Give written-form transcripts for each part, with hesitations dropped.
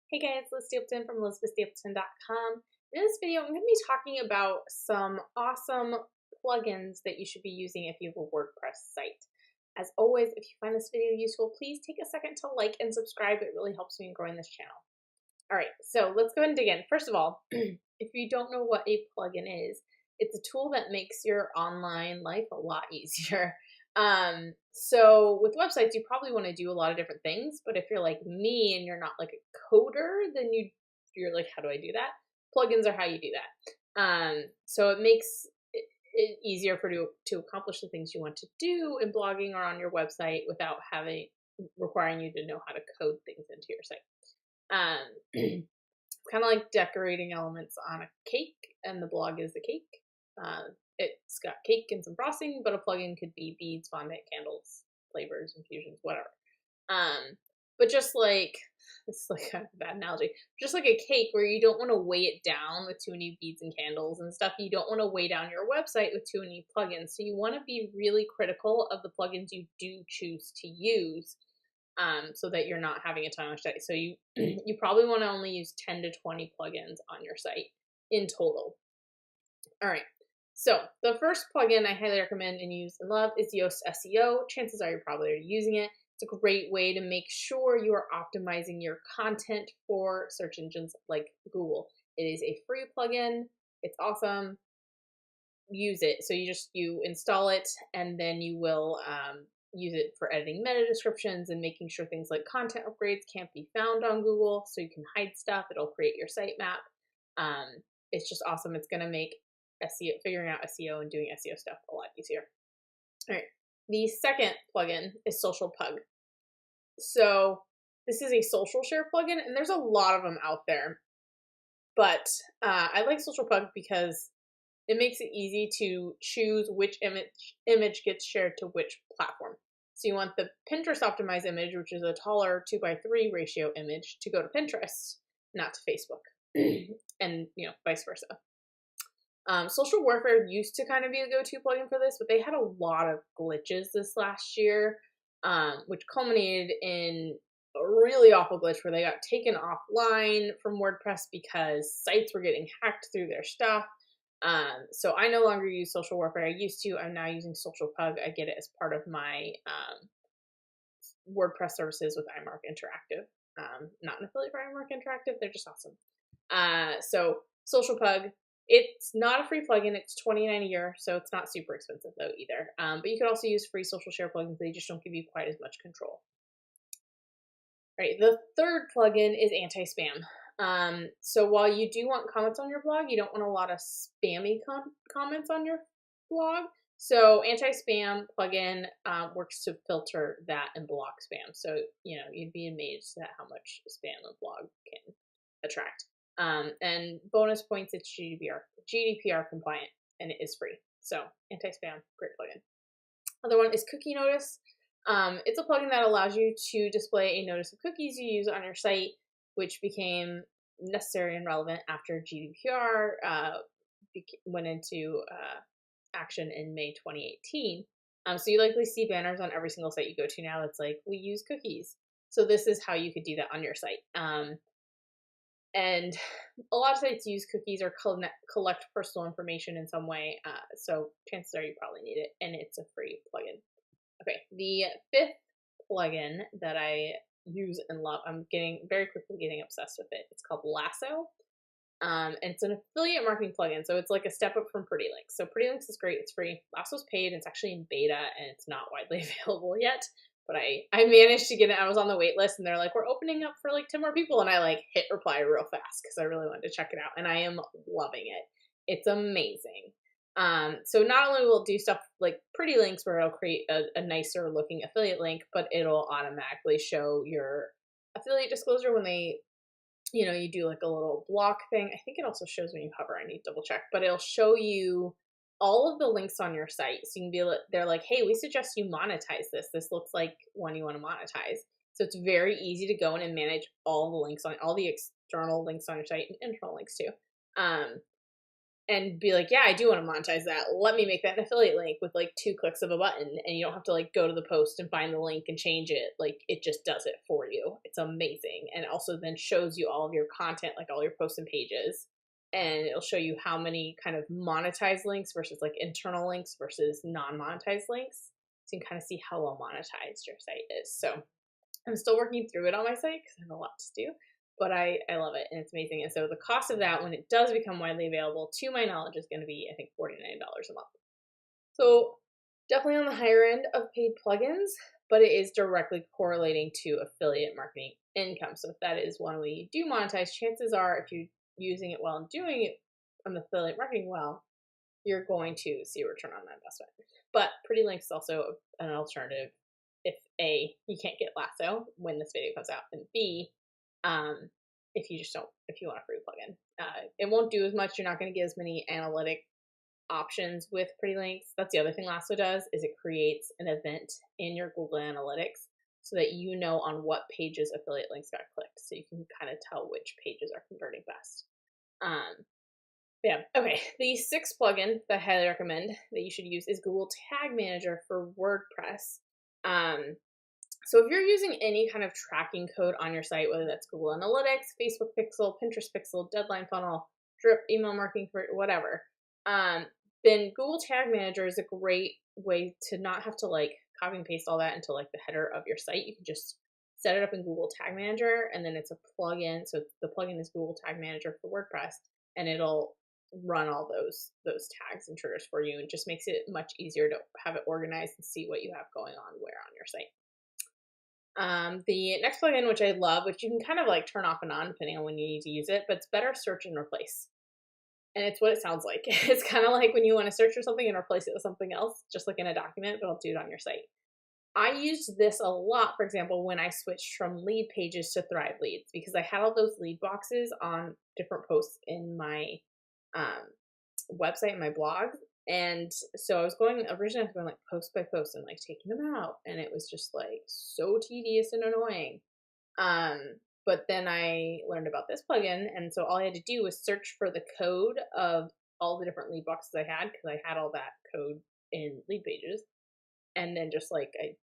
Hey guys, Liz Stapleton from elizabethstapleton.com. In this video, I'm going to be talking about some awesome plugins that you should be using if you have a WordPress site. As always, if you find this video useful, please take a second to like and subscribe. It really helps me in growing this channel. All right, so let's go ahead and dig in. First of all, if you don't know what a plugin is, it's a tool that makes your online life a lot easier. So with websites, you probably want to do a lot of different things, but if you're like me and you're not like a coder, then you're like, how do I do that? Plugins are how you do that. So it makes it easier for you to accomplish the things you want to do in blogging or on your website without requiring you to know how to code things into your site. Kind of like decorating elements on a cake, and the blog is the cake. It's got cake and some frosting, but a plugin could be beads, fondant, candles, flavors, infusions, whatever. But just like, this is like kind of a bad analogy, just like a cake where you don't want to weigh it down with too many beads and candles and stuff, you don't want to weigh down your website with too many plugins. So you want to be really critical of the plugins you do choose to use, so that you're not having a ton of study. So you probably want to only use 10 to 20 plugins on your site in total. All right. So the first plugin I highly recommend and use and love is Yoast SEO. Chances are you're probably already using it. It's a great way to make sure you are optimizing your content for search engines like Google. It is a free plugin. It's awesome. Use it. So you install it, and then you will use it for editing meta descriptions and making sure things like content upgrades can't be found on Google, so you can hide stuff. It'll create your sitemap. It's just awesome. It's going to make figuring out SEO and doing SEO stuff a lot easier. All right. The second plugin is Social Pug. So this is a social share plugin, and there's a lot of them out there. But I like Social Pug because it makes it easy to choose which image gets shared to which platform. So you want the Pinterest optimized image, which is a taller 2:3 ratio image, to go to Pinterest, not to Facebook, and vice versa. Social Warfare used to kind of be a go-to plugin for this, but they had a lot of glitches this last year, which culminated in a really awful glitch where they got taken offline from WordPress because sites were getting hacked through their stuff. So I no longer use Social Warfare. I used to. I'm now using Social Pug. I get it as part of my WordPress services with iMark Interactive. Not an affiliate for iMark Interactive. They're just awesome. So Social Pug. It's not a free plugin. It's $29 a year, so it's not super expensive though either. But you could also use free social share plugins. They just don't give you quite as much control. All right, the third plugin is anti-spam. So while you do want comments on your blog, you don't want a lot of spammy comments on your blog. So anti-spam plugin works to filter that and block spam. So you'd be amazed at how much spam a blog can attract. And bonus points, it's GDPR compliant, and it is free. So anti-spam, great plugin. Other one is Cookie Notice. It's a plugin that allows you to display a notice of cookies you use on your site, which became necessary and relevant after GDPR went into action in May 2018. So you likely see banners on every single site you go to now that's like, we use cookies. So this is how you could do that on your site. And a lot of sites use cookies or collect personal information in some way. So chances are you probably need it, and it's a free plugin. Okay, the fifth plugin that I use and love, I'm very quickly getting obsessed with it. It's called Lasso. And it's an affiliate marketing plugin. So it's like a step up from Pretty Links. So Pretty Links is great. It's free. Lasso's paid. It's actually in beta, and it's not widely available yet. But I managed to get it. I was on the wait list, and they're like, we're opening up for like 10 more people. And I hit reply real fast because I really wanted to check it out. And I am loving it. It's amazing. So not only will it do stuff like Pretty Links where it'll create a nicer looking affiliate link, but it'll automatically show your affiliate disclosure when they, you do like a little block thing. I think it also shows when you hover. I need to double check, but it'll show you all of the links on your site. So you can they're like, hey, we suggest you monetize this. This looks like one you want to monetize. So it's very easy to go in and manage all the links on all the external links on your site and internal links too. and be like, yeah, I do want to monetize that. Let me make that an affiliate link with like 2 clicks of a button, and you don't have to like go to the post and find the link and change it. Like it just does it for you. It's amazing. And it also then shows you all of your content, like all your posts and pages, and it'll show you how many kind of monetized links versus like internal links versus non-monetized links. So you can kind of see how well monetized your site is. So I'm still working through it on my site because I have a lot to do, but I love it and it's amazing. And so the cost of that, when it does become widely available, to my knowledge, is going to be, I think, $49 a month. So definitely on the higher end of paid plugins, but it is directly correlating to affiliate marketing income. So if that is one way you do monetize, chances are if you're using it well and doing it on affiliate marketing well, you're going to see a return on that investment. But Pretty Links is also an alternative if A, you can't get Lasso when this video comes out, and B, if you want a free plugin. It won't do as much. You're not going to get as many analytic options with Pretty Links. That's the other thing Lasso does, is it creates an event in your Google Analytics so that you know on what pages affiliate links got clicked, so you can kind of tell which pages are converting best. Yeah, okay. The 6th plugin that I highly recommend that you should use is Google Tag Manager for WordPress. So if you're using any kind of tracking code on your site, whether that's Google Analytics, Facebook Pixel, Pinterest Pixel, Deadline Funnel, Drip, email marketing, whatever, then Google Tag Manager is a great way to not have to like copy and paste all that into like the header of your site. You can just set it up in Google Tag Manager, and then it's a plugin. So the plugin is Google Tag Manager for WordPress, and it'll run all those tags and triggers for you, and just makes it much easier to have it organized and see what you have going on where on your site. The next plugin, which I love, which you can kind of like turn off and on depending on when you need to use it, but it's Better Search and Replace. And it's what it sounds like. It's kind of like when you want to search for something and replace it with something else, just like in a document, but I'll do it on your site. I used this a lot, for example, when I switched from lead pages to Thrive leads, because I had all those lead boxes on different posts in my website and my blog. And so originally I was going like post by post and like taking them out, and it was just like so tedious and annoying. But then I learned about this plugin, and so all I had to do was search for the code of all the different lead boxes I had, because I had all that code in lead pages, and then just like I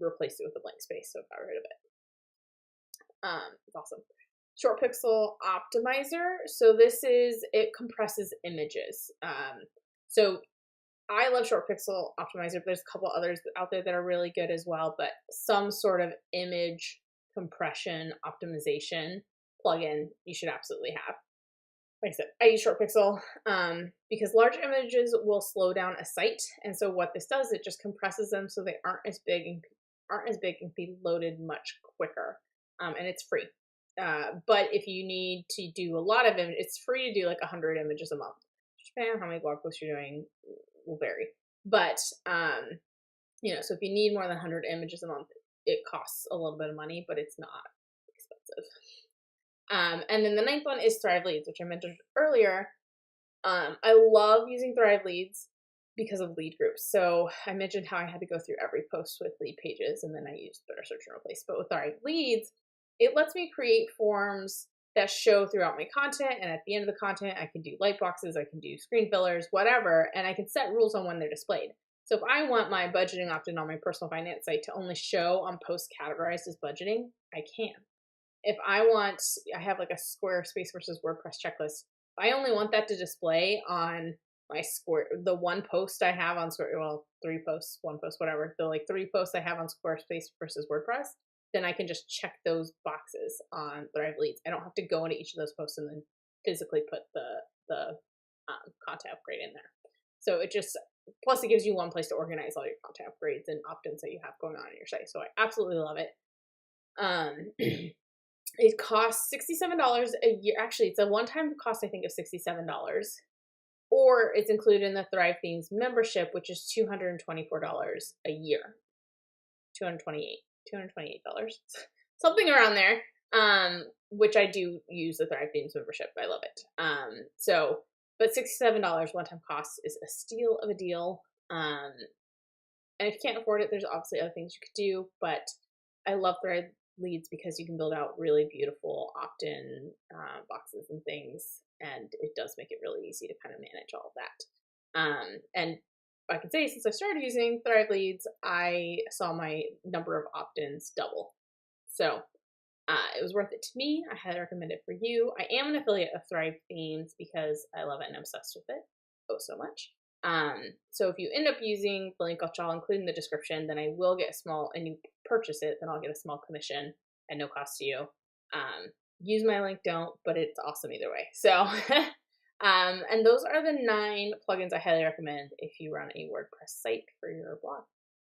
replaced it with a blank space, so I got rid of it. It's awesome. Short Pixel Optimizer. So it compresses images. So I love Short Pixel Optimizer, but there's a couple others out there that are really good as well, but some sort of image compression optimization plugin you should absolutely have. Like I said, I use Short Pixel because large images will slow down a site, and so what this does, it just compresses them so they aren't as big and can be loaded much quicker, and it's free. But if you need to do a lot of images, it's free to do like 100 images a month. Depending on how many blog posts you're doing will vary. But, so if you need more than 100 images a month, it costs a little bit of money, but it's not expensive. And then the 9th one is Thrive Leads, which I mentioned earlier. I love using Thrive Leads because of lead groups. So I mentioned how I had to go through every post with lead pages, and then I used Better Search and Replace. But with Thrive Leads, it lets me create forms that show throughout my content, and at the end of the content, I can do light boxes, I can do screen fillers, whatever, and I can set rules on when they're displayed. So if I want my budgeting opt-in on my personal finance site to only show on posts categorized as budgeting, I can. If I have like a Squarespace versus WordPress checklist. If I only want that to display on my the one post I have on 3 posts, 1 post, whatever, the like 3 posts I have on Squarespace versus WordPress, then I can just check those boxes on Thrive Leads. I don't have to go into each of those posts and then physically put the content upgrade in there. So plus it gives you one place to organize all your content upgrades and opt-ins that you have going on your site. So I absolutely love it. It costs $67 a year. Actually, it's a one-time cost, I think, of $67. Or it's included in the Thrive Themes membership, which is $224 a year. $228, something around there, which I do use the Thrive Themes membership. I love it. But $67 one-time cost is a steal of a deal. And if you can't afford it, there's obviously other things you could do, but I love Thrive leads because you can build out really beautiful opt-in boxes and things, and it does make it really easy to kind of manage all of that. And I can say since I started using Thrive Leads, I saw my number of opt-ins double. So it was worth it to me. I highly recommend it for you. I am an affiliate of Thrive Themes because I love it and I'm obsessed with it so much. So if you end up using the link, which I'll include in the description, then I will get a small, and you purchase it, then I'll get a small commission at no cost to you. Use my link, don't, but it's awesome either way. So, and those are the 9 plugins I highly recommend if you run a WordPress site for your blog.